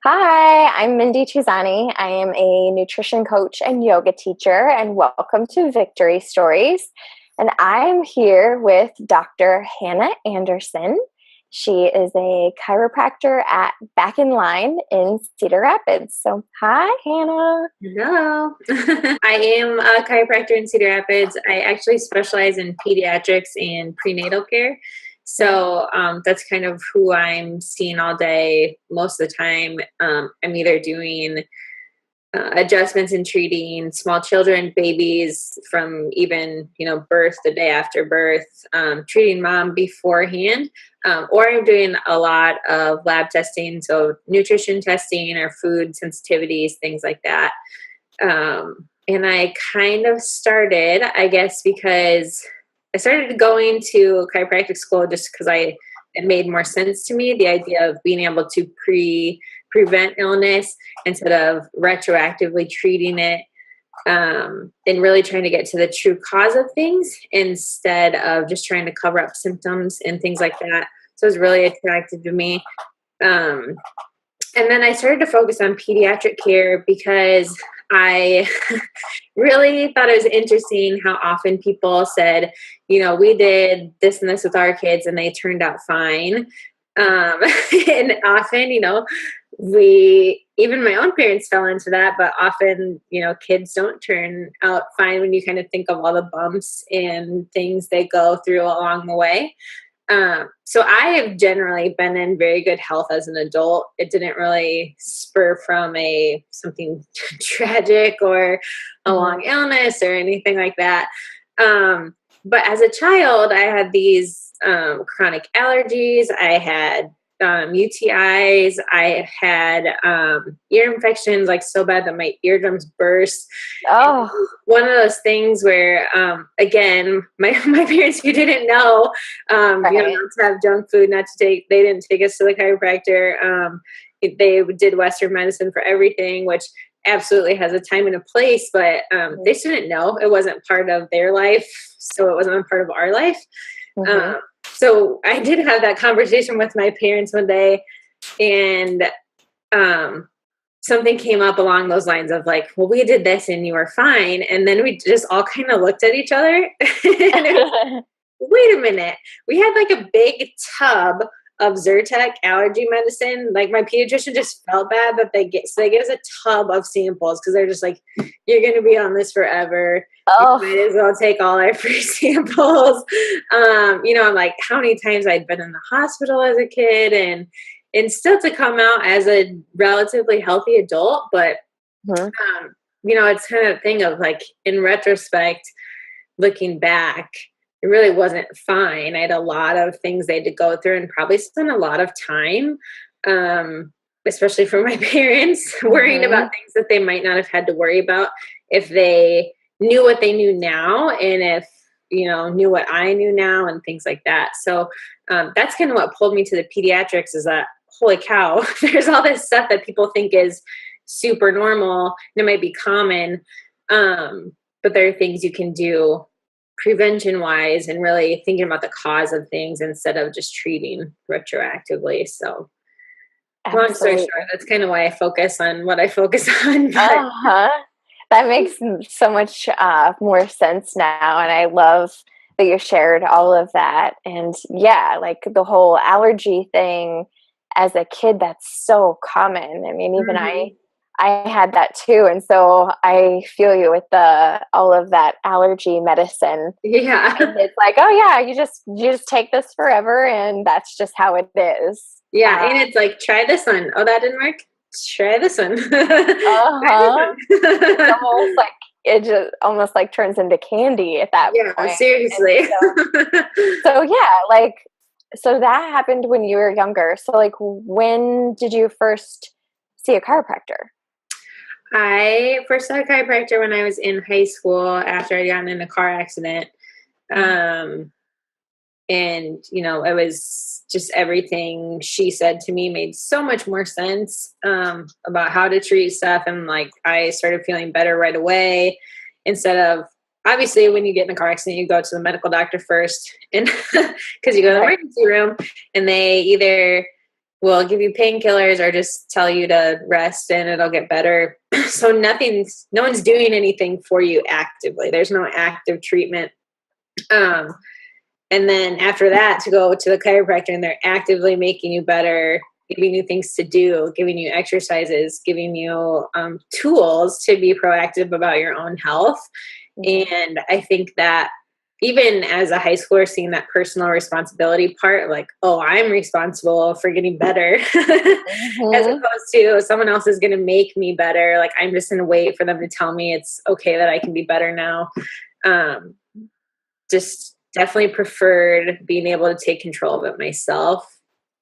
Hi, I'm Mindy.TV. I am a nutrition coach and yoga teacher, and welcome to Victory Stories. And I'm here with Dr. Hannah Anderson. She is a chiropractor at Back in Line in Cedar Rapids. So, hi, Hannah. Hello. I am a chiropractor in Cedar Rapids. I actually specialize in pediatrics and prenatal care. So that's kind of who I'm seeing all day. Most of the time, I'm either doing adjustments in treating small children, babies from even, birth, the day after birth, treating mom beforehand, or I'm doing a lot of lab testing, so nutrition testing or food sensitivities, things like that. And I kind of started, I guess, because I started going to chiropractic school just because it made more sense to me, the idea of being able to prevent illness instead of retroactively treating it, and really trying to get to the true cause of things instead of just trying to cover up symptoms and things like that. So it was really attractive to me. And then I started to focus on pediatric care because I really thought it was interesting how often people said, we did this and this with our kids and they turned out fine. And often, even my own parents fell into that, but often, kids don't turn out fine when you kind of think of all the bumps and things they go through along the way. So I have generally been in very good health as an adult. It didn't really spur from something tragic or a long illness or anything like that. But as a child, I had these chronic allergies. I had UTIs. I had ear infections, like so bad that my eardrums burst. Oh, One of those things where, again, my parents who didn't know, not to have junk food, they didn't take us to the chiropractor. They did Western medicine for everything, which absolutely has a time and a place, but they didn't know. It wasn't part of their life, so it wasn't a part of our life. So I did have that conversation with my parents one day, and something came up along those lines of like, well, we did this and you were fine. And then we just all kind of looked at each other and wait a minute. We had like a big tub of Zyrtec allergy medicine. Like my pediatrician just felt bad that they gave us a tub of samples because they're just like, you're going to be on this forever. oh. You might as well take all our free samples. I'm like, how many times I'd been in the hospital as a kid and still to come out as a relatively healthy adult. But, it's kind of a thing of like, in retrospect, looking back, it really wasn't fine. I had a lot of things they had to go through and probably spent a lot of time, especially for my parents, worrying about things that they might not have had to worry about if they knew what they knew now and if, knew what I knew now and things like that. So that's kind of what pulled me to the pediatrics is that, holy cow, there's all this stuff that people think is super normal and it might be common, but there are things you can do prevention wise and really thinking about the cause of things instead of just treating retroactively. So long story short, that's kind of why I focus on what I focus on. That makes so much more sense now. And I love that you shared all of that. And yeah, like the whole allergy thing as a kid, that's so common. I mean, even I had that too. And so I feel you with all of that allergy medicine. Yeah. And it's like, oh yeah, you just take this forever and that's just how it is. Yeah. And it's like, try this one. Oh, that didn't work. Try this one. It's almost like it just almost like turns into candy at that point. Yeah, seriously. So yeah, so that happened when you were younger. So like, when did you first see a chiropractor? I first saw a chiropractor when I was in high school after I'd gotten in a car accident. And, it was just everything she said to me made so much more sense about how to treat stuff. And like, I started feeling better right away instead of, obviously, when you get in a car accident, you go to the medical doctor first and because you go to the emergency room and they either will give you painkillers or just tell you to rest and it'll get better. So no one's doing anything for you actively. There's no active treatment. And then after that, to go to the chiropractor and they're actively making you better, giving you things to do, giving you exercises, giving you tools to be proactive about your own health. And I think that even as a high schooler, seeing that personal responsibility part, like, oh, I'm responsible for getting better, as opposed to someone else is going to make me better. Like, I'm just going to wait for them to tell me it's okay that I can be better now. Just definitely preferred being able to take control of it myself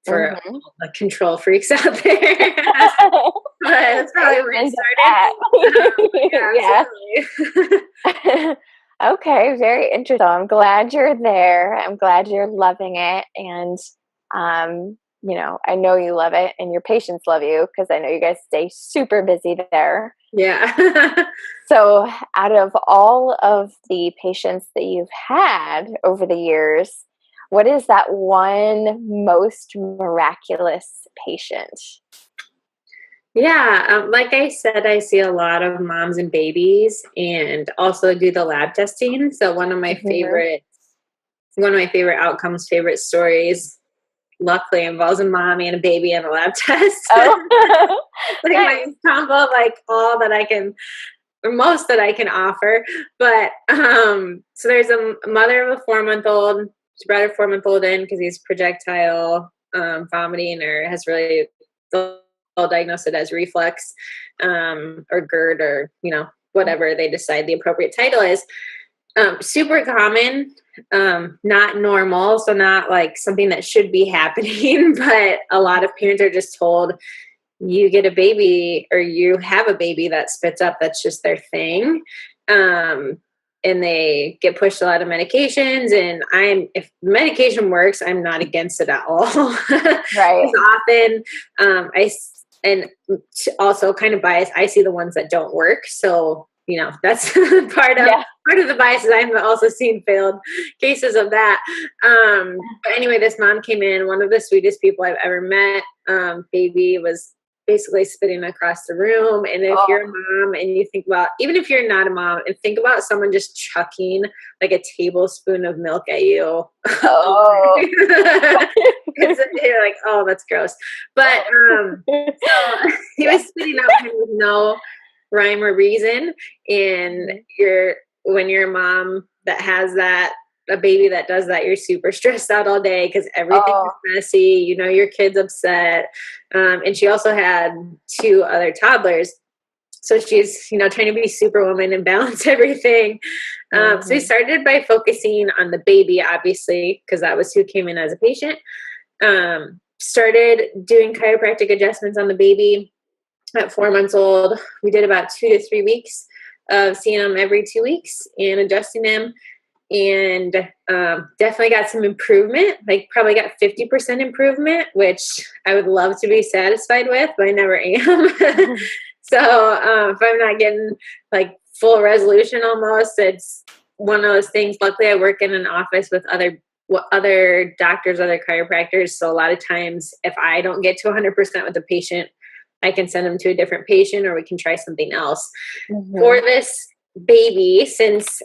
for the control freaks out there. That's probably where it started. Yeah. Okay, very interesting. I'm glad you're there. I'm glad you're loving it. And, you know, I know you love it and your patients love you because I know you guys stay super busy there. Yeah. So out of all of the patients that you've had over the years, what is that one most miraculous patient? Yeah, like I said, I see a lot of moms and babies and also do the lab testing. So one of my favorite outcomes, favorite stories, luckily involves a mommy and a baby and a lab test. Oh. Like nice. My combo, like all that I can, or most that I can offer. But so there's a mother of a 4-month-old. She brought her 4-month-old in because he's projectile vomiting or has really, they'll diagnose it as reflux or GERD or, you know, whatever they decide the appropriate title is. Super common, not normal, so not like something that should be happening, but a lot of parents are just told you get a baby or you have a baby that spits up, that's just their thing. And they get pushed a lot of medications, and if medication works, I'm not against it at all. Right. Often, and also kind of biased, I see the ones that don't work. So, you know, that's part of the bias is I'm also seeing failed cases of that. But anyway, this mom came in, one of the sweetest people I've ever met. Baby was basically spitting across the room. And if you're a mom and you think about, even if you're not a mom, and think about someone just chucking like a tablespoon of milk at you. You're like, oh, that's gross. But so he was spitting up with no rhyme or reason. And when you're a mom that has that, a baby that does that, you're super stressed out all day because everything is messy. You know, your kid's upset. And she also had 2 other toddlers. So she's, you know, trying to be superwoman and balance everything. So we started by focusing on the baby, obviously, because that was who came in as a patient. Started doing chiropractic adjustments on the baby at 4 months old. We did about 2 to 3 weeks of seeing him every 2 weeks and adjusting him. And definitely got some improvement, like probably got 50% improvement, which I would love to be satisfied with, but I never am. So if I'm not getting like full resolution almost, it's one of those things. Luckily, I work in an office with other doctors, other chiropractors. So a lot of times if I don't get to 100% with the patient, I can send them to a different patient or we can try something else. For this baby, since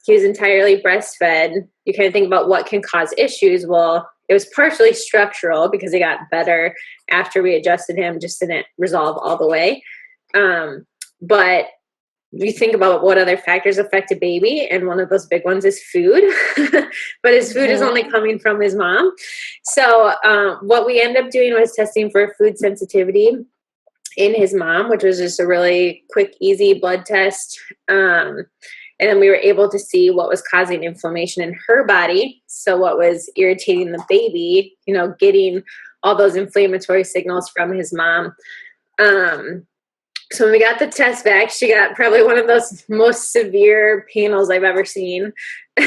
he was entirely breastfed, you kind of think about what can cause issues. Well, it was partially structural because it got better after we adjusted him, just didn't resolve all the way. But you think about what other factors affect a baby, and one of those big ones is food. But his food is only coming from his mom. So what we ended up doing was testing for food sensitivity in his mom, which was just a really quick, easy blood test. And then we were able to see what was causing inflammation in her body. So what was irritating the baby, you know, getting all those inflammatory signals from his mom. So when we got the test back, she got probably one of those most severe panels I've ever seen. And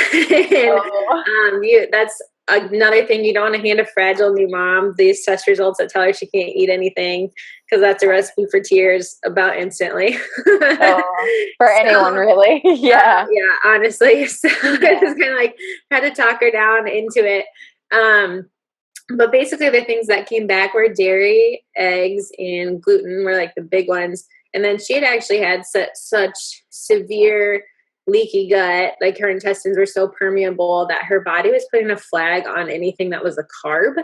that's another thing. You don't want to hand a fragile new mom these test results that tell her she can't eat anything, because that's a recipe for tears about instantly. For anyone, really. Yeah, honestly. So I just kind of like had to talk her down into it. But basically the things that came back were dairy, eggs, and gluten were like the big ones. And then she had actually had such severe leaky gut, like her intestines were so permeable that her body was putting a flag on anything that was a carb.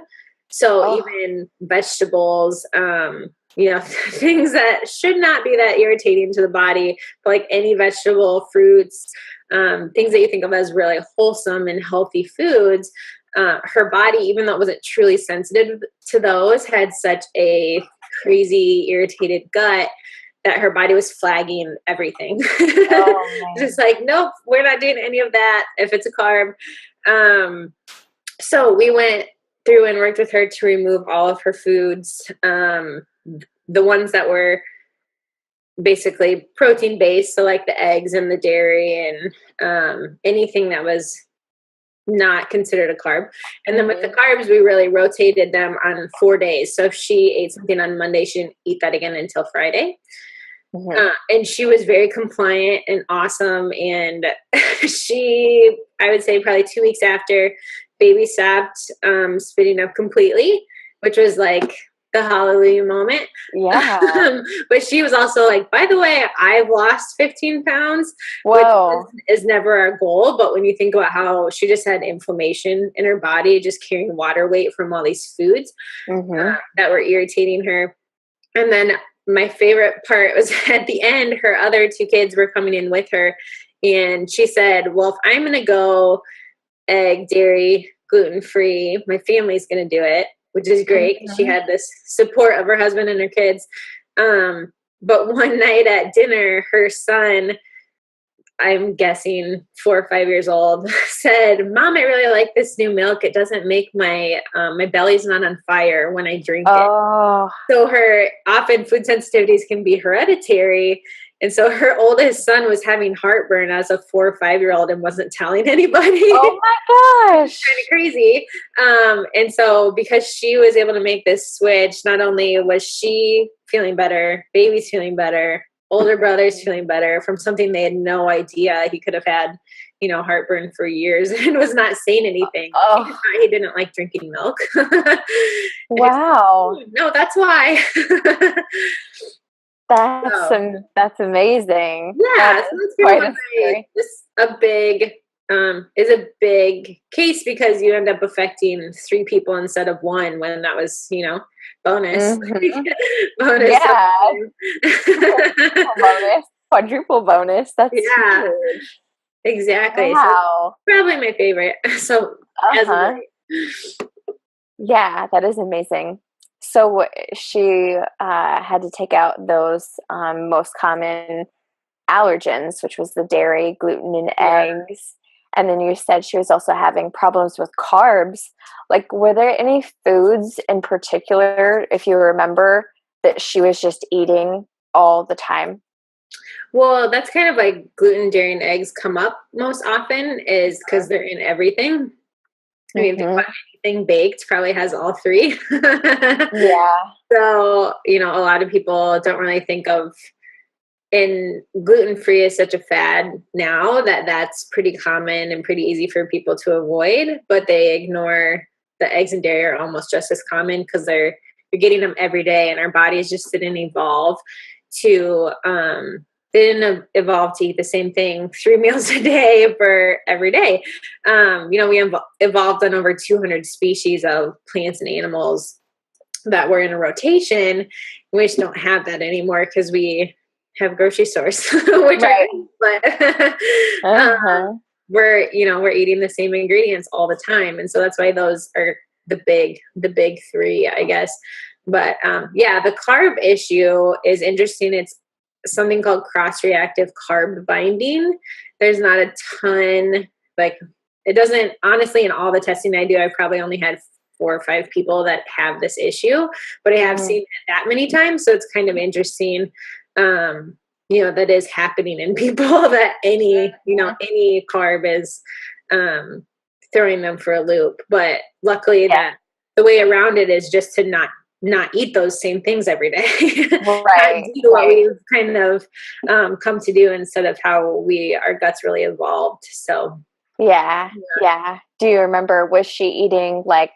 So Oh, even vegetables, things that should not be that irritating to the body, but like any vegetable, fruits, things that you think of as really wholesome and healthy foods, her body, even though it wasn't truly sensitive to those, had such a crazy irritated gut that her body was flagging everything. oh man. Just like, nope, we're not doing any of that if it's a carb. So we went through and worked with her to remove all of her foods, the ones that were basically protein based, so like the eggs and the dairy and anything that was not considered a carb. And then with the carbs, we really rotated them on 4 days. So if she ate something on Monday, she didn't eat that again until Friday. And she was very compliant and awesome. And I would say probably 2 weeks after, baby stopped spitting up completely, which was like the hallelujah moment. Yeah. But she was also like, by the way, I've lost 15 pounds, Whoa. which is never our goal. But when you think about how she just had inflammation in her body, just carrying water weight from all these foods that were irritating her. And then my favorite part was at the end, her other 2 kids were coming in with her. And she said, well, if I'm going to go egg, dairy, gluten-free, my family's going to do it, which is great. She had this support of her husband and her kids. But one night at dinner, her son, I'm guessing 4 or 5 years old, said, Mom, I really like this new milk. It doesn't make my belly's not on fire when I drink it. So her often food sensitivities can be hereditary. And so her oldest son was having heartburn as a 4 or 5-year-old and wasn't telling anybody. Oh my gosh. Kind of crazy. And so because she was able to make this switch, not only was she feeling better, baby's feeling better, older brother's feeling better from something they had no idea. He could have had, heartburn for years and was not saying anything. He didn't like drinking milk. Wow. No, that's why. That's amazing. Yeah, That so is that's quite kind a of story. a big case because you end up affecting 3 people instead of 1 when that was, bonus. Bonus. Yeah. Bonus, quadruple bonus. That's Yeah, huge. exactly. Wow. So probably my favorite. So as of late. Yeah, that is amazing. So she had to take out those most common allergens, which was the dairy, gluten, and eggs. And then you said she was also having problems with carbs. Like, were there any foods in particular, if you remember, that she was just eating all the time? Well, that's kind of like gluten, dairy, and eggs come up most often is because they're in everything. I mean, think about anything baked probably has all 3. Yeah. So, a lot of people don't really think of, and gluten-free is such a fad now that that's pretty common and pretty easy for people to avoid, but they ignore the eggs and dairy are almost just as common because you're getting them every day, and our bodies just didn't evolve to eat the same thing 3 meals a day for every day. We evolved on over 200 species of plants and animals that were in a rotation. We just don't have that anymore because we have grocery stores, which are great, but we're eating the same ingredients all the time, and so that's why those are the big 3, I guess. But the carb issue is interesting. It's something called cross-reactive carb binding. There's not a ton, like it doesn't, honestly, in all the testing I do, I've probably only had 4 or 5 people that have this issue, but I have seen it that many times. So it's kind of interesting, that is happening in people that any carb is throwing them for a loop. But luckily that the way around it is just to not eat those same things every day. Do what we've kind of come to do instead of how our guts really evolved. So yeah. Do you remember, was she eating like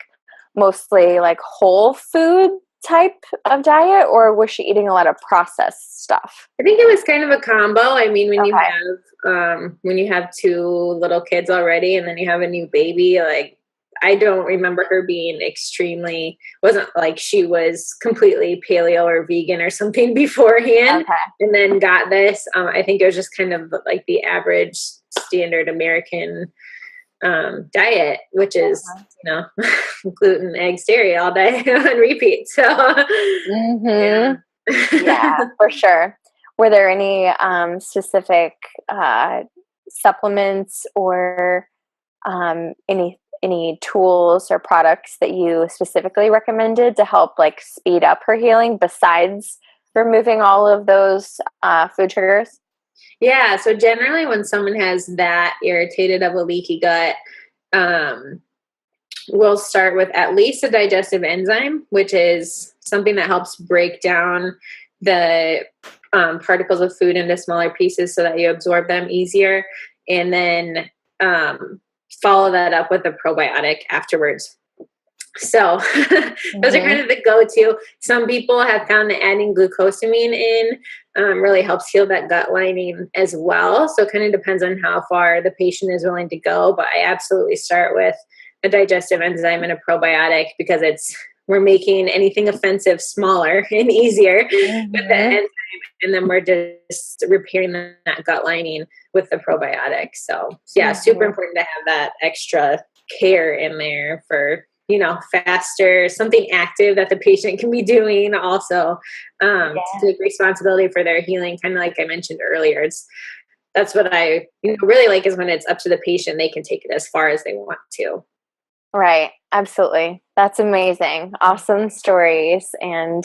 mostly like whole food type of diet, or was she eating a lot of processed stuff? I think it was kind of a combo. I mean, Okay. when you have two little kids already and then you have a new baby, like I don't remember her being extremely, wasn't like she was completely paleo or vegan or something beforehand Okay. and then got this. I think it was just kind of like the average standard American diet, which is, Uh-huh. gluten, eggs, dairy all day on repeat. So, yeah. Mm-hmm. Yeah, for sure. Were there any specific supplements or any tools or products that you specifically recommended to help like speed up her healing besides removing all of those food triggers? Yeah, so generally when someone has that irritated of a leaky gut, um, we'll start with at least a digestive enzyme, which is something that helps break down the particles of food into smaller pieces so that you absorb them easier. And then follow that up with a probiotic afterwards. So those are Mm-hmm. kind of the go-to. Some people have found that adding glucosamine in really helps heal that gut lining as well. So it kind of depends on how far the patient is willing to go. But I absolutely start with a digestive enzyme and a probiotic because we're making anything offensive smaller and easier with the Mm-hmm. enzyme, and then we're just repairing that gut lining with the probiotic. So yeah, super Mm-hmm. important to have that extra care in there for faster, something active that the patient can be doing also to Yeah. take responsibility for their healing. Kind of like I mentioned earlier, that's what I really like is when it's up to the patient, they can take it as far as they want to. Right. Absolutely. That's amazing. Awesome stories. And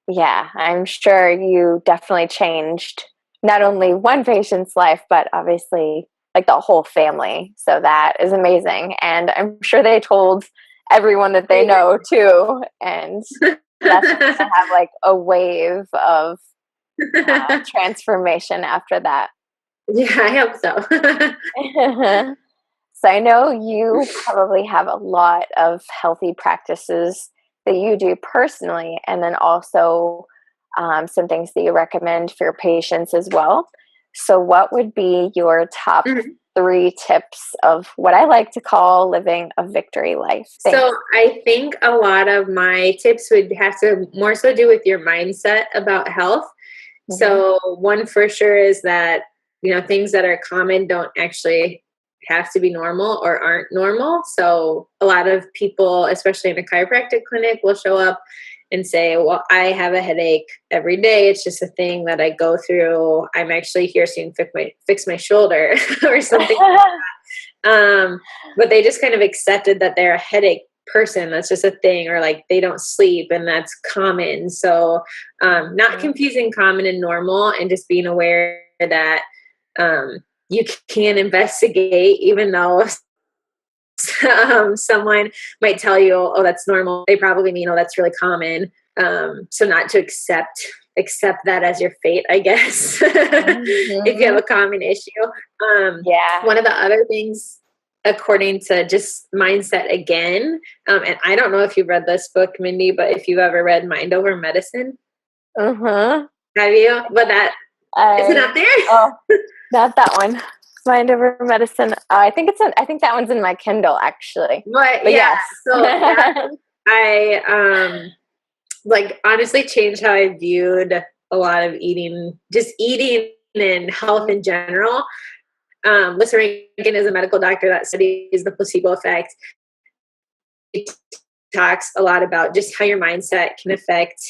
yeah, I'm sure you definitely changed not only one patient's life, but obviously like the whole family. So that is amazing. And I'm sure they told everyone that they know too. And that's just going to have like a wave of transformation after that. Yeah, I hope so. So I know you probably have a lot of healthy practices that you do personally, and then also some things that you recommend for your patients as well. So, what would be your top Mhm. 3 tips of what I like to call living a victory life? So Thanks. I think a lot of my tips would have to more so do with your mindset about health. Hmm. So one for sure is that, things that are common don't actually have to be normal or aren't normal. So a lot of people, especially in a chiropractic clinic, will show up and say, well, I have a headache every day. It's just a thing that I go through. I'm actually here so you can fix my shoulder or something. But they just kind of accepted that they're a headache person. That's just a thing, or like they don't sleep and that's common. So not confusing common and normal, and just being aware that you can investigate, even though someone might tell you, oh, that's normal. They probably mean, oh, that's really common. So not to accept that as your fate, I guess, if you have Hmm. a common issue. Yeah. One of the other things, according to just mindset again, and I don't know if you've read this book, Mindy, but if you've ever read Mind Over Medicine, Uh-huh. have you? But that is it I up there? oh, not that one. Mind over medicine. I think that one's in my Kindle actually. But But yeah, yes. so that I like honestly changed how I viewed a lot of eating, just eating and health in general. Lisa Rankin is a medical doctor that studies the placebo effect. He talks a lot about just how your mindset can affect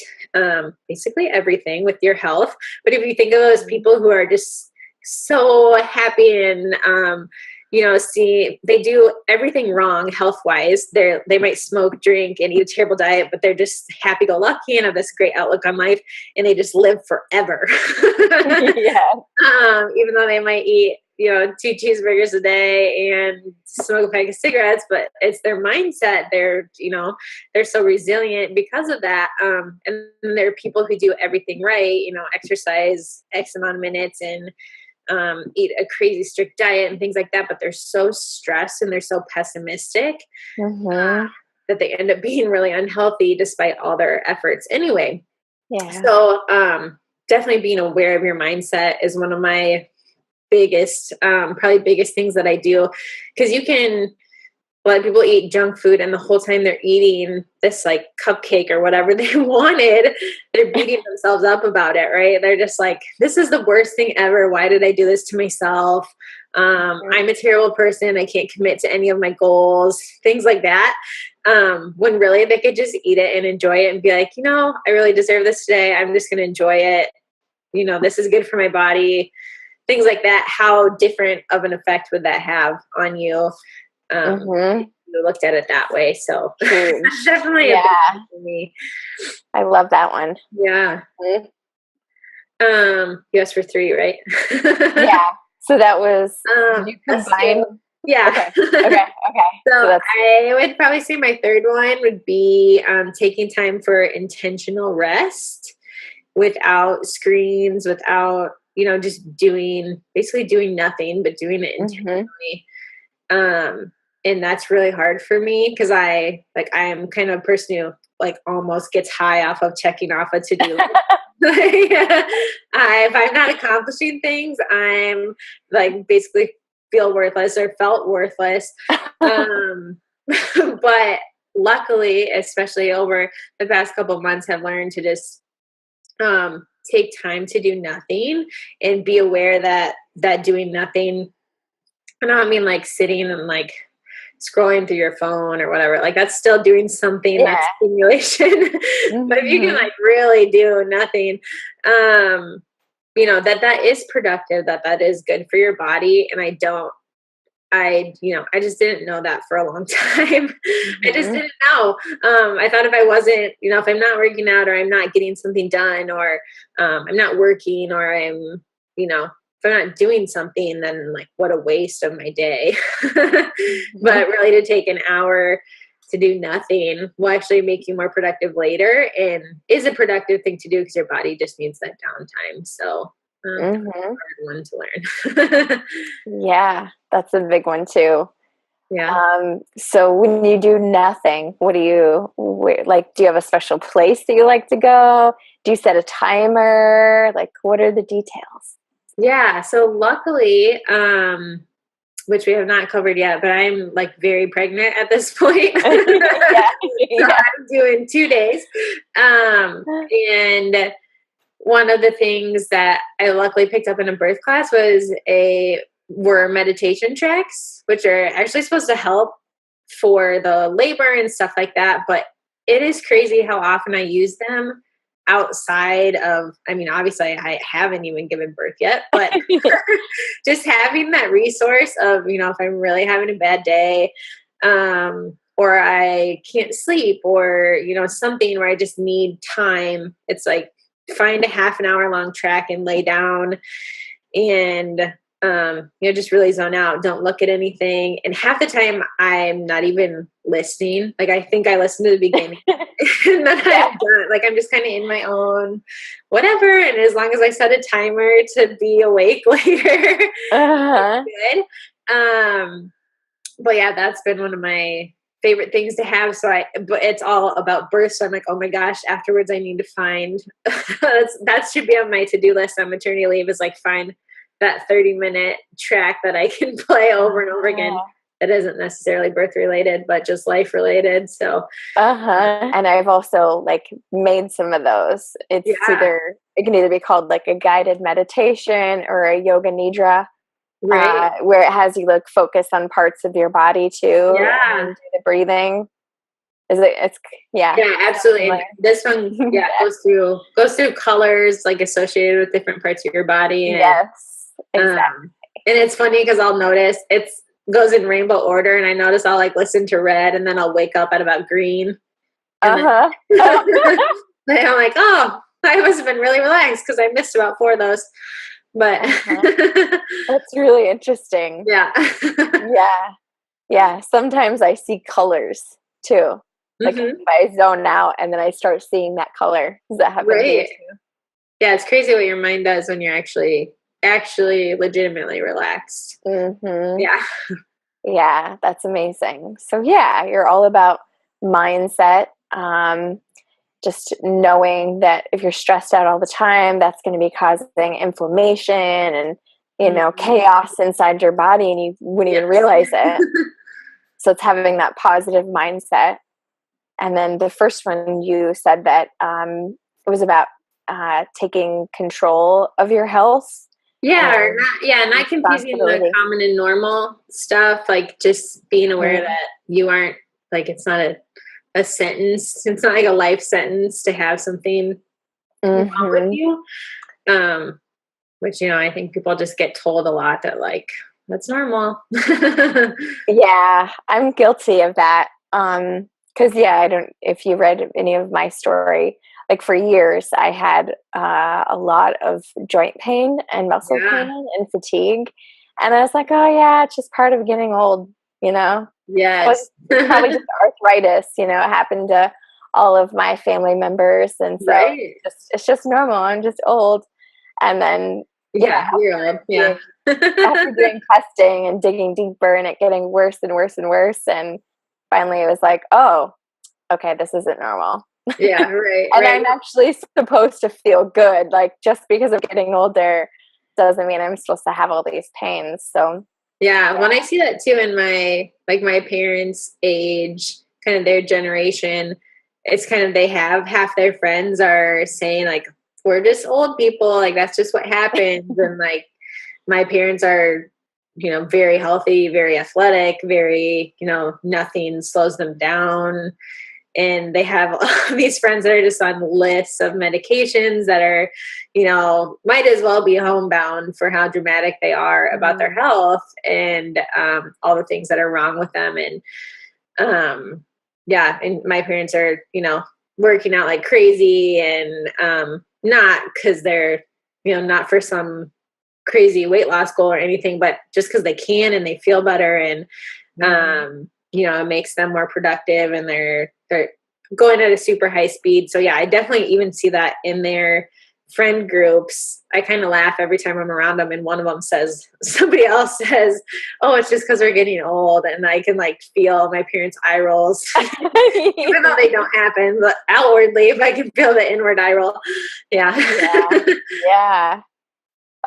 basically everything with your health. But if you think of those people who are just so happy and see they do everything wrong health wise. They might smoke, drink, and eat a terrible diet, but they're just happy go lucky and have this great outlook on life, and they just live forever. Yeah. Even though they might eat 2 cheeseburgers a day and smoke a pack of cigarettes, but it's their mindset. They're so resilient because of that. And there are people who do everything right, exercise X amount of minutes and eat a crazy strict diet and things like that, but they're so stressed and they're so pessimistic Mm-hmm. that they end up being really unhealthy despite all their efforts anyway. Yeah. So definitely being aware of your mindset is one of my biggest, probably biggest things that I do. Because a lot of people eat junk food, and the whole time they're eating this like cupcake or whatever they wanted, they're beating themselves up about it, right? They're just like, this is the worst thing ever. Why did I do this to myself? I'm a terrible person. I can't commit to any of my goals, things like that. When really they could just eat it and enjoy it and be like, I really deserve this today. I'm just going to enjoy it. This is good for my body, things like that. How different of an effect would that have on you? You looked at it that way. So that's definitely a big one for me. I love that one. Yeah. You asked for 3, right? Yeah. So that was, did you combine? Yeah. Okay. So I would probably say my third one would be taking time for intentional rest without screens, without, just basically doing nothing, but doing it intentionally. And that's really hard for me because I'm kind of a person who like almost gets high off of checking off a to-do list. If I'm not accomplishing things, I'm like basically feel worthless or felt worthless. But luckily, especially over the past couple of months, I've learned to just take time to do nothing and be aware that doing nothing, I don't mean like sitting and like scrolling through your phone or whatever, like that's still doing something, that's stimulation. But if you can like really do nothing, that is productive, that is good for your body. And I just didn't know that for a long time. I just didn't know. I thought if I wasn't, if I'm not working out or I'm not getting something done or I'm not working or I'm, if I'm not doing something, then like what a waste of my day. But really to take an hour to do nothing will actually make you more productive later and is a productive thing to do because your body just needs that downtime. So hard one to learn. Yeah, that's a big one too. Yeah. So when you do nothing, what do you like? Do you have a special place that you like to go? Do you set a timer? Like, what are the details? Yeah. So luckily, which we have not covered yet, but I'm like very pregnant at this point. So I'm doing 2 days. And one of the things that I luckily picked up in a birth class were meditation tracks, which are actually supposed to help for the labor and stuff like that. But it is crazy how often I use them outside of, obviously I haven't even given birth yet, but just having that resource of, if I'm really having a bad day, or I can't sleep or, something where I just need time. It's like, find a half an hour long track and lay down and, just really zone out. Don't look at anything. And half the time I'm not even listening. Like, I think I listened to the beginning and then I'm done. Like, I'm just kind of in my own whatever. And as long as I set a timer to be awake later, it's good. But yeah, that's been one of my favorite things to have. But it's all about birth. So I'm like, oh my gosh, afterwards I need to find, that should be on my to-do list on maternity leave, is like find that 30-minute track that I can play over and over again. That isn't necessarily birth related, but just life related. So, and I've also like made some of those. It can either be called like a guided meditation or a yoga nidra. Right. Where it has you like focus on parts of your body too. Yeah. And do the breathing. Yeah, absolutely. This one, goes through colors like associated with different parts of your body. And, yes, exactly. And it's funny because I'll notice it goes in rainbow order, and I notice I'll like listen to red, and then I'll wake up at about green. And then I'm like, oh, I must have been really relaxed because I missed about 4 of those. But that's really interesting. Yeah. Yeah. Sometimes I see colors too. Like if I zone out and then I start seeing that color. Does that happen to you too? Yeah, it's crazy what your mind does when you're actually legitimately relaxed. Yeah, that's amazing. So yeah, you're all about mindset. Just knowing that if you're stressed out all the time, that's going to be causing inflammation and, chaos inside your body, and you wouldn't even realize it. So it's having that positive mindset. And then the first one, you said that it was about taking control of your health. Yeah, or not confusing the common and normal stuff, like just being aware that you aren't, like, it's not a sentence. It's not like a life sentence to have something wrong with you. Which, I think people just get told a lot that, like, that's normal. Yeah, I'm guilty of that. Cause if you read any of my story, like for years I had a lot of joint pain and muscle pain and fatigue. And I was like, oh yeah, it's just part of getting old, Yes. Well, probably just arthritis, it happened to all of my family members. And so it's just normal. I'm just old. And then, you're old. Yeah. After doing testing and digging deeper and it getting worse and worse and worse. And finally it was like, oh, okay, this isn't normal. Yeah, right. And I'm actually supposed to feel good. Like, just because I'm getting older doesn't mean I'm supposed to have all these pains. So yeah, when I see that too in my parents' age, kind of their generation, it's kind of, they have half their friends are saying, like, we're just old people, like that's just what happens. And like my parents are, very healthy, very athletic, very, nothing slows them down. And they have all these friends that are just on lists of medications that are, might as well be homebound for how dramatic they are about their health and all the things that are wrong with them. And and my parents are, working out like crazy, and not because they're, not for some crazy weight loss goal or anything, but just because they can and they feel better, and it makes them more productive, and they're going at a super high speed. So yeah, I definitely even see that in their friend groups. I kind of laugh every time I'm around them, and one of them somebody else says, oh, it's just because we're getting old. And I can like feel my parents' eye rolls, even though they don't happen, but outwardly, if I can feel the inward eye roll. Yeah. Yeah.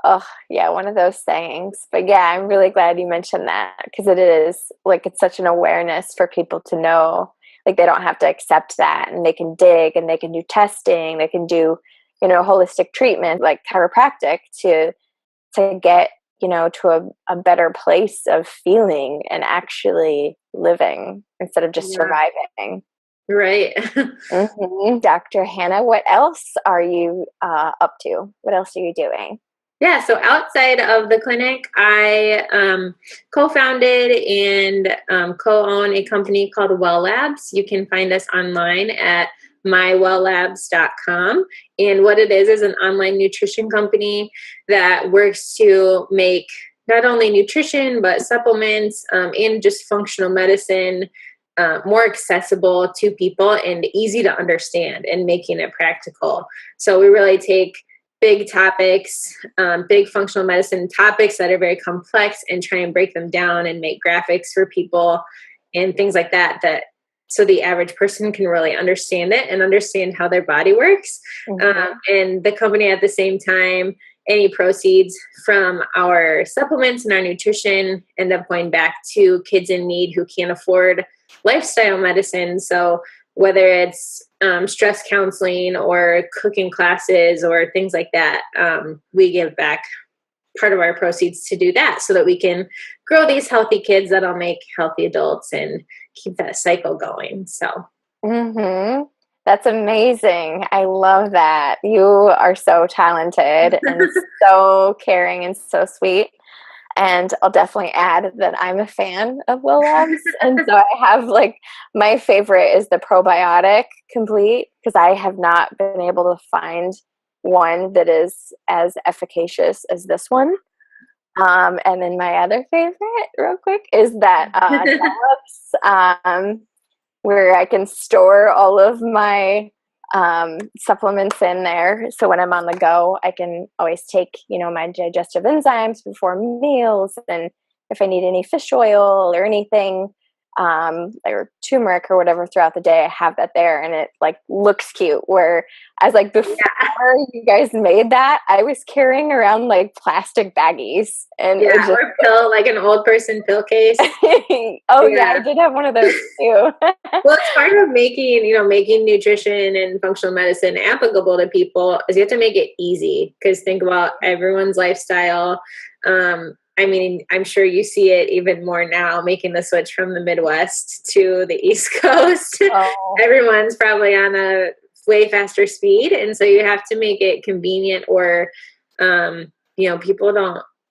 Oh, yeah, one of those things. But yeah, I'm really glad you mentioned that, because it is like, it's such an awareness for people to know. Like, they don't have to accept that, and they can dig, and they can do testing, they can do, holistic treatment like chiropractic to get, to a better place of feeling and actually living instead of just surviving. Right. Dr. Hannah, what else are you up to? What else are you doing? Yeah, so outside of the clinic, I co-founded and co-own a company called Well Labs. You can find us online at mywelllabs.com. And what it is an online nutrition company that works to make not only nutrition, but supplements and just functional medicine more accessible to people and easy to understand, and making it practical. So we really take big topics, big functional medicine topics that are very complex, and try and break them down and make graphics for people and things like that, so the average person can really understand it and understand how their body works. And the company at the same time, any proceeds from our supplements and our nutrition end up going back to kids in need who can't afford lifestyle medicine. So whether it's stress counseling or cooking classes or things like that, we give back part of our proceeds to do that, so that we can grow these healthy kids that'll make healthy adults and keep that cycle going. So. That's amazing. I love that. You are so talented and so caring and so sweet. And I'll definitely add that I'm a fan of Well Labs. And so I have my favorite is the probiotic complete, because I have not been able to find one that is as efficacious as this one. And then my other favorite, real quick, is that Develops, where I can store all of my supplements in there. So when I'm on the go, I can always take, my digestive enzymes before meals. And if I need any fish oil or anything, or turmeric or whatever throughout the day. I have that there, and it like looks cute. Where as like before you guys made that, I was carrying around like plastic baggies, and it just or pill, like an old person pill case. Oh yeah, I did have one of those too. Well, it's part of making nutrition and functional medicine applicable to people is you have to make it easy, because think about everyone's lifestyle. I mean, I'm sure you see it even more now, making the switch from the Midwest to the East Coast. Oh. Everyone's probably on a way faster speed. And so you have to make it convenient, or, a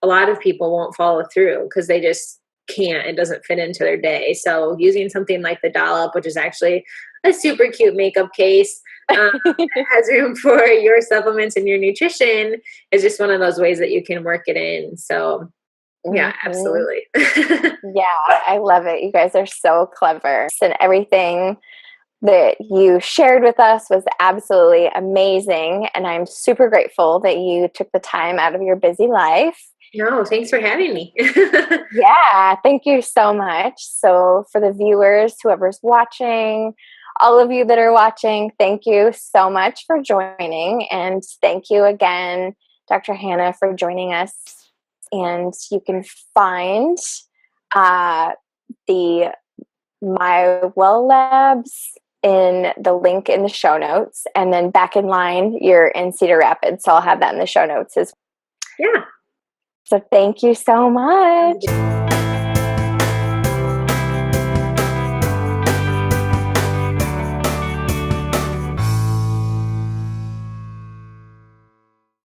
lot of people won't follow through because they just can't. It doesn't fit into their day. So using something like the Dollop, which is actually a super cute makeup case, has room for your supplements and your nutrition, is just one of those ways that you can work it in. So yeah, absolutely. Yeah, I love it. You guys are so clever. And everything that you shared with us was absolutely amazing. And I'm super grateful that you took the time out of your busy life. No, thanks for having me. Yeah, thank you so much. So for the viewers, whoever's watching, all of you that are watching, thank you so much for joining. And thank you again, Dr. Hannah, for joining us. And you can find the My Well Labs in the link in the show notes. And then Back in Line, you're in Cedar Rapids. So I'll have that in the show notes as well. Yeah. So thank you so much.